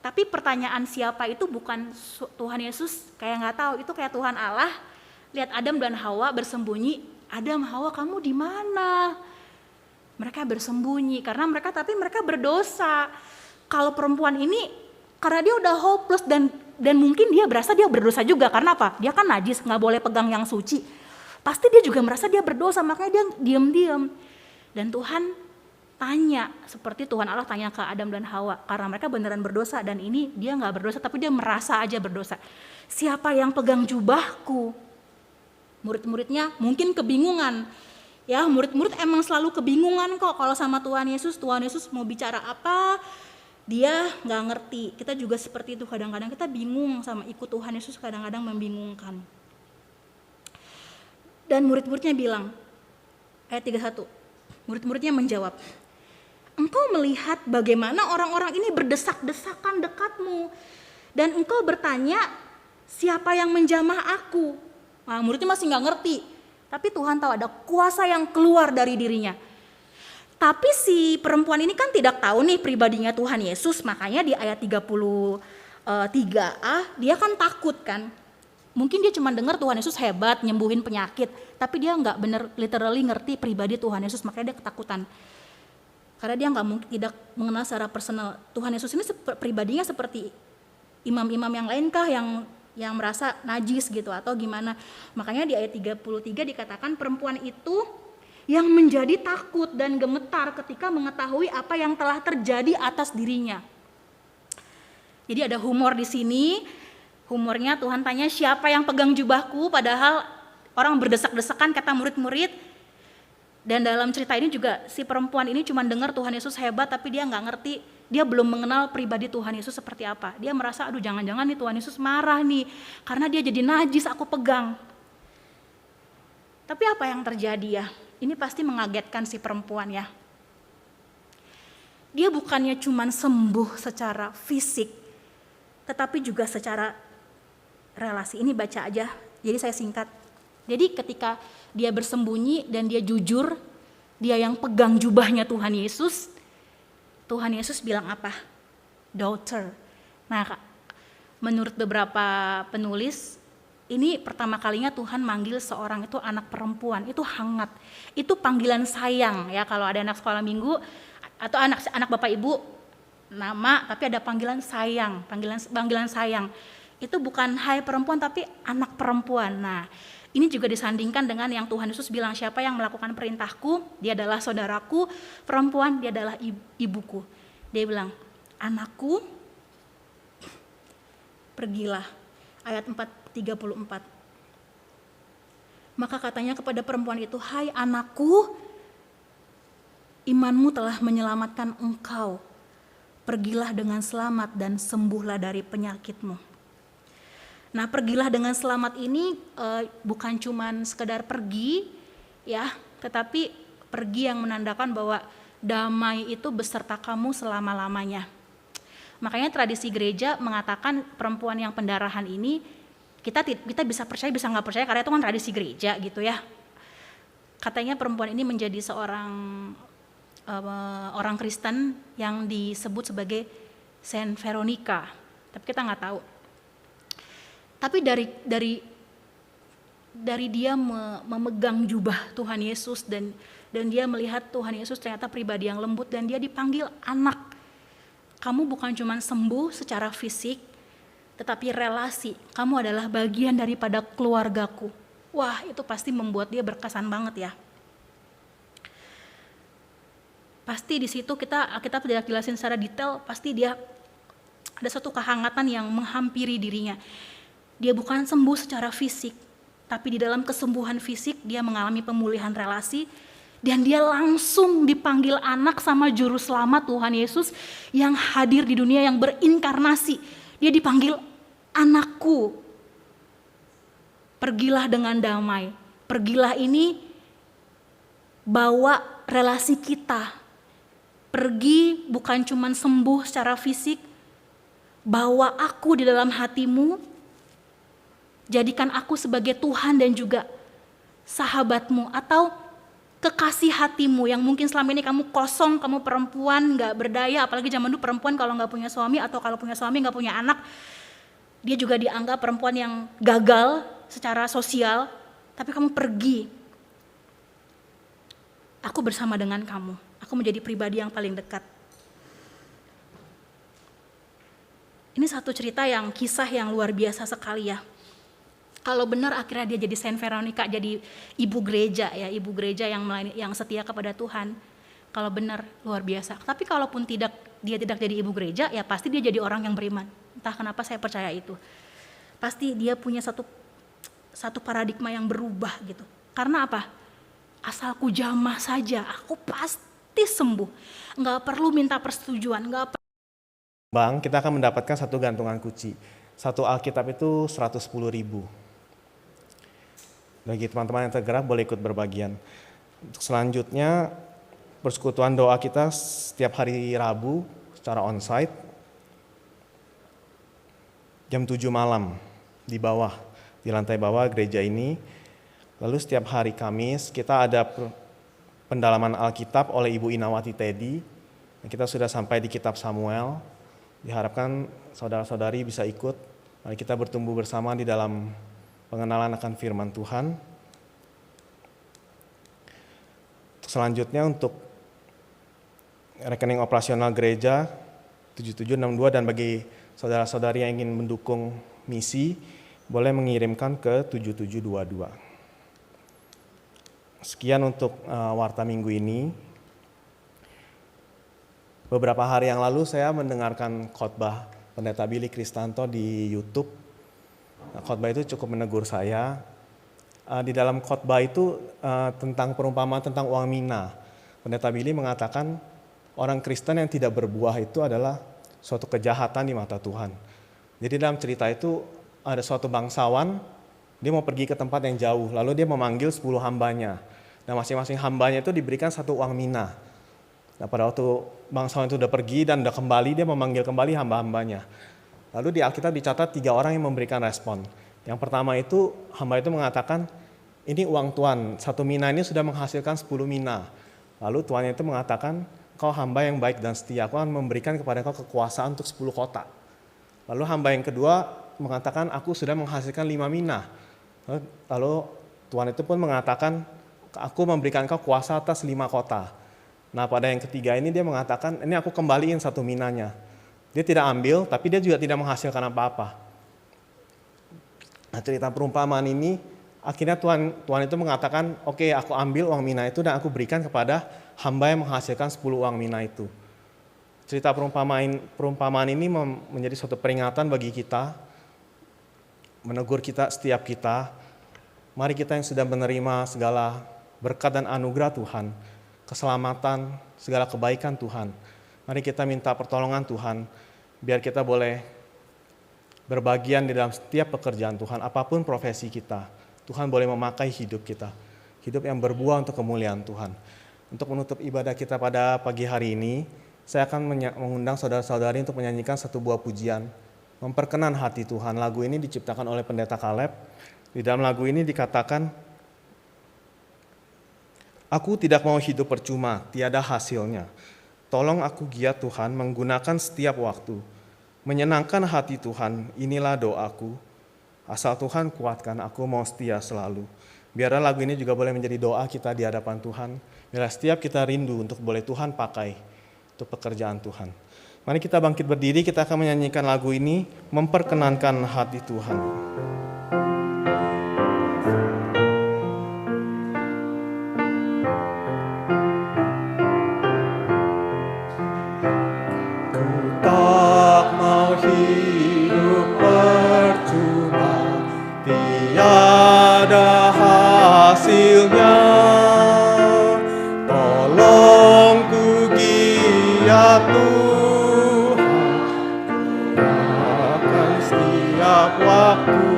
Tapi pertanyaan siapa itu bukan Tuhan Yesus, kayak nggak tahu, itu kayak Tuhan Allah lihat Adam dan Hawa bersembunyi. Adam, Hawa kamu di mana? Mereka bersembunyi karena mereka berdosa. Kalau perempuan ini karena dia udah hopeless dan mungkin dia berasa dia berdosa juga, karena apa? Dia kan najis, nggak boleh pegang yang suci. Pasti dia juga merasa dia berdosa, makanya dia diam-diam. Dan Tuhan tanya, seperti Tuhan Allah tanya ke Adam dan Hawa, karena mereka beneran berdosa dan ini dia nggak berdosa tapi dia merasa aja berdosa. Siapa yang pegang jubahku? Murid-muridnya mungkin kebingungan. Ya, murid-murid emang selalu kebingungan kok kalau sama Tuhan Yesus. Tuhan Yesus mau bicara apa? Dia nggak ngerti. Kita juga seperti itu, kadang-kadang kita bingung sama ikut Tuhan Yesus, kadang-kadang membingungkan. Dan murid-muridnya bilang, ayat 31, murid-muridnya menjawab, engkau melihat bagaimana orang-orang ini berdesak-desakan dekatmu, dan engkau bertanya, siapa yang menjamah aku? Nah, muridnya masih nggak ngerti, tapi Tuhan tahu ada kuasa yang keluar dari dirinya. Tapi si perempuan ini kan tidak tahu nih pribadinya Tuhan Yesus, makanya di ayat 33a dia kan takut kan. Mungkin dia cuma dengar Tuhan Yesus hebat nyembuhin penyakit, tapi dia nggak bener literally ngerti pribadi Tuhan Yesus, makanya dia ketakutan. Karena dia tidak mengenal secara personal Tuhan Yesus ini pribadinya seperti imam-imam yang lain kah yang yang merasa najis gitu atau gimana. Makanya di ayat 33 dikatakan perempuan itu yang menjadi takut dan gemetar ketika mengetahui apa yang telah terjadi atas dirinya. Jadi ada humor di sini. Humornya Tuhan tanya siapa yang pegang jubahku, padahal orang berdesak-desakan kata murid-murid. Dan dalam cerita ini juga si perempuan ini cuma dengar Tuhan Yesus hebat tapi dia nggak ngerti, dia belum mengenal pribadi Tuhan Yesus seperti apa. Dia merasa aduh jangan-jangan nih Tuhan Yesus marah nih karena dia jadi najis aku pegang. Tapi apa yang terjadi ya? Ini pasti mengagetkan si perempuan ya. Dia bukannya cuma sembuh secara fisik, tetapi juga secara relasi. Ini baca aja, jadi saya singkat. Jadi ketika dia bersembunyi dan dia jujur, dia yang pegang jubahnya Tuhan Yesus bilang apa? Daughter. Nah, menurut beberapa penulis, ini pertama kalinya Tuhan manggil seorang itu anak perempuan, itu hangat. Itu panggilan sayang ya, kalau ada anak sekolah minggu atau anak Bapak Ibu nama tapi ada panggilan sayang, panggilan sayang. Itu bukan hai perempuan tapi anak perempuan. Nah, ini juga disandingkan dengan yang Tuhan Yesus bilang siapa yang melakukan perintahku, dia adalah saudaraku, perempuan dia adalah ibuku. Dia bilang, anakku, pergilah. Ayat 34. Maka katanya kepada perempuan itu, hai anakku, imanmu telah menyelamatkan engkau. Pergilah dengan selamat dan sembuhlah dari penyakitmu. Nah, pergilah dengan selamat ini bukan cuman sekedar pergi ya, tetapi pergi yang menandakan bahwa damai itu beserta kamu selama-lamanya. Makanya tradisi gereja mengatakan perempuan yang pendarahan ini kita bisa percaya bisa nggak percaya karena itu kan tradisi gereja gitu ya. Katanya perempuan ini menjadi seorang orang Kristen yang disebut sebagai Saint Veronica, tapi kita nggak tahu. Tapi dari dia memegang jubah Tuhan Yesus dan dia melihat Tuhan Yesus ternyata pribadi yang lembut dan dia dipanggil anak. Kamu bukan cuma sembuh secara fisik, tetapi relasi. Kamu adalah bagian daripada keluargaku. Wah, itu pasti membuat dia berkesan banget ya. Pasti di situ kita tidak jelasin secara detail, pasti dia ada satu kehangatan yang menghampiri dirinya. Dia bukan sembuh secara fisik, tapi di dalam kesembuhan fisik dia mengalami pemulihan relasi dan dia langsung dipanggil anak sama juru selamat Tuhan Yesus yang hadir di dunia yang berinkarnasi. Dia dipanggil anakku. Pergilah dengan damai. Pergilah ini bawa relasi kita. Pergi bukan cuma sembuh secara fisik, bawa aku di dalam hatimu. Jadikan aku sebagai Tuhan dan juga sahabatmu atau kekasih hatimu yang mungkin selama ini kamu kosong, kamu perempuan gak berdaya, apalagi zaman dulu perempuan kalau gak punya suami atau kalau punya suami gak punya anak, dia juga dianggap perempuan yang gagal secara sosial, tapi kamu pergi. Aku bersama dengan kamu, aku menjadi pribadi yang paling dekat. Ini satu cerita yang kisah yang luar biasa sekali ya. Kalau benar akhirnya dia jadi Saint Veronica, jadi ibu gereja ya, ibu gereja yang setia kepada Tuhan. Kalau benar luar biasa. Tapi kalaupun dia tidak jadi ibu gereja, ya pasti dia jadi orang yang beriman. Entah kenapa saya percaya itu. Pasti dia punya satu paradigma yang berubah gitu. Karena apa? Asalku jamah saja, aku pasti sembuh. Enggak perlu minta persetujuan, Bang, kita akan mendapatkan satu gantungan kunci. Satu Alkitab itu 110.000. Bagi teman-teman yang tergerak boleh ikut berbagian. Untuk selanjutnya persekutuan doa kita setiap hari Rabu secara onsite jam 7 malam di bawah, di lantai bawah gereja ini. Lalu setiap hari Kamis kita ada pendalaman Alkitab oleh Ibu Inawati Teddy. Kita sudah sampai di kitab Samuel. Diharapkan saudara-saudari bisa ikut. Mari kita bertumbuh bersama di dalam pengenalan akan firman Tuhan. Selanjutnya untuk rekening operasional gereja 7762 dan bagi saudara-saudari yang ingin mendukung misi, boleh mengirimkan ke 7722. Sekian untuk Warta Minggu ini. Beberapa hari yang lalu saya mendengarkan khotbah Pendeta Billy Kristanto di YouTube. Khotbah itu cukup menegur saya. Di dalam khotbah itu tentang perumpamaan tentang uang mina. Pendeta Billy mengatakan orang Kristen yang tidak berbuah itu adalah suatu kejahatan di mata Tuhan. Jadi dalam cerita itu ada suatu bangsawan, dia mau pergi ke tempat yang jauh, lalu dia memanggil 10 hambanya. Dan masing-masing hambanya itu diberikan satu uang mina. Nah, pada waktu bangsawan itu udah pergi dan udah kembali, dia memanggil kembali hamba-hambanya. Lalu di Alkitab dicatat 3 orang yang memberikan respon. Yang pertama itu, hamba itu mengatakan, ini uang Tuhan, 1 mina ini sudah menghasilkan 10 mina. Lalu tuannya itu mengatakan, kau hamba yang baik dan setia, aku akan memberikan kepada kau kekuasaan untuk 10 kota. Lalu hamba yang kedua mengatakan, aku sudah menghasilkan 5 mina. Lalu Tuhan itu pun mengatakan, aku memberikan kau kuasa atas 5 kota. Nah, pada yang ketiga ini dia mengatakan, ini aku kembaliin 1 minanya. Dia tidak ambil, tapi dia juga tidak menghasilkan apa-apa. Nah, cerita perumpamaan ini, akhirnya Tuhan itu mengatakan, oke, aku ambil uang mina itu dan aku berikan kepada hamba yang menghasilkan 10 uang mina itu. Cerita perumpamaan ini menjadi suatu peringatan bagi kita, menegur kita, setiap kita. Mari kita yang sudah menerima segala berkat dan anugerah Tuhan, keselamatan, segala kebaikan Tuhan. Mari kita minta pertolongan Tuhan, biar kita boleh berbagian di dalam setiap pekerjaan Tuhan, apapun profesi kita. Tuhan boleh memakai hidup kita, hidup yang berbuah untuk kemuliaan Tuhan. Untuk menutup ibadah kita pada pagi hari ini, saya akan mengundang saudara-saudari untuk menyanyikan satu buah pujian, memperkenan hati Tuhan. Lagu ini diciptakan oleh Pendeta Caleb. Di dalam lagu ini dikatakan, aku tidak mau hidup percuma, tiada hasilnya. Tolong aku giat Tuhan, menggunakan setiap waktu. Menyenangkan hati Tuhan, inilah doaku. Asal Tuhan kuatkan, aku mau setia selalu. Biarlah lagu ini juga boleh menjadi doa kita di hadapan Tuhan. Biarlah setiap kita rindu untuk boleh Tuhan pakai untuk pekerjaan Tuhan. Mari kita bangkit berdiri, kita akan menyanyikan lagu ini, memperkenankan hati Tuhan. Tak mau hidup percuma, tiada hasilnya. Tolong ku giat Tuhan, gunakan setiap waktu.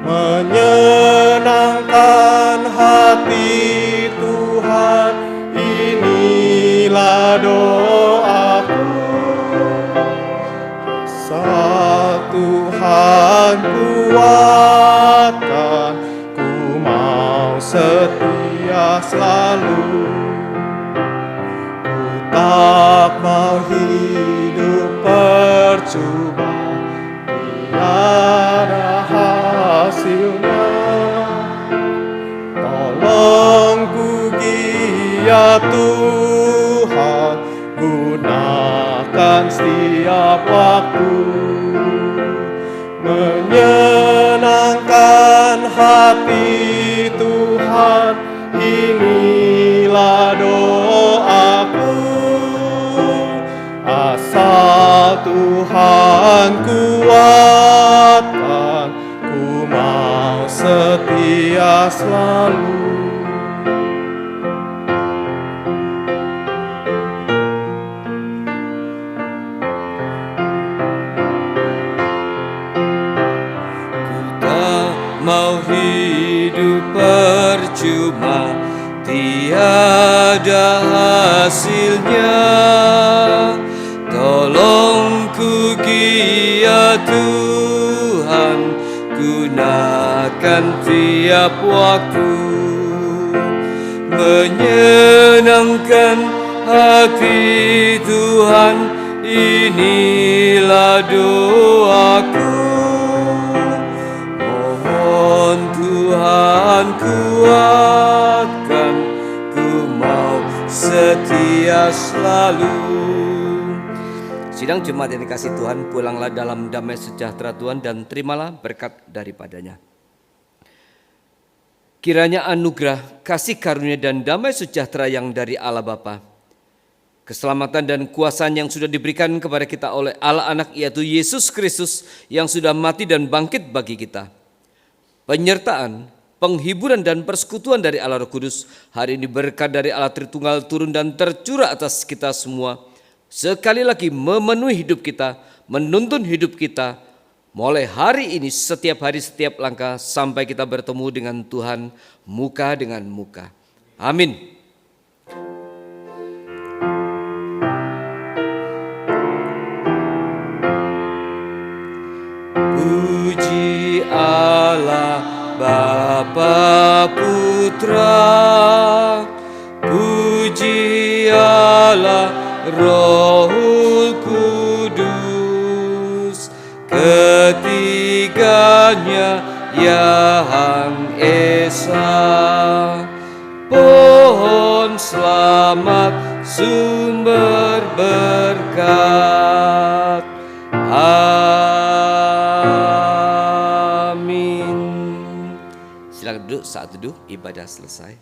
Menyenangkan hati Tuhan, inilah doaku. Asal Tuhan kuatkan, ku mau setia selalu. Ku tak mau hidup percuma, tiada hasilnya. Tolong ku giat Tuhan, gunakan setiap waktu. Menyenangkan hati Tuhan, inilah doaku. Asal Tuhan kuatkan, ku mau setia selalu. Mau hidup percuma, tiada hasilnya. Tolong ku giat Tuhan, gunakan tiap waktu. Menyenangkan hati Tuhan, inilah doaku. Tuhan kuatkan, ku mau setia selalu. Sidang jemaat yang dikasih Tuhan, pulanglah dalam damai sejahtera Tuhan dan terimalah berkat daripadanya. Kiranya anugerah, kasih karunia dan damai sejahtera yang dari Allah Bapa, keselamatan dan kuasaan yang sudah diberikan kepada kita oleh Allah Anak, yaitu Yesus Kristus yang sudah mati dan bangkit bagi kita, penyertaan, penghiburan dan persekutuan dari Allah Roh Kudus, hari ini berkat dari Allah Tritunggal turun dan tercurah atas kita semua, sekali lagi memenuhi hidup kita, menuntun hidup kita, mulai hari ini, setiap hari, setiap langkah, sampai kita bertemu dengan Tuhan muka dengan muka. Amin. Puji Allah Bapa Putra, puji Allah Rohul Kudus, ketiganya Yang Esa, pohon selamat, sumber berkat. Amin. Silakan duduk, saat duduk ibadah selesai.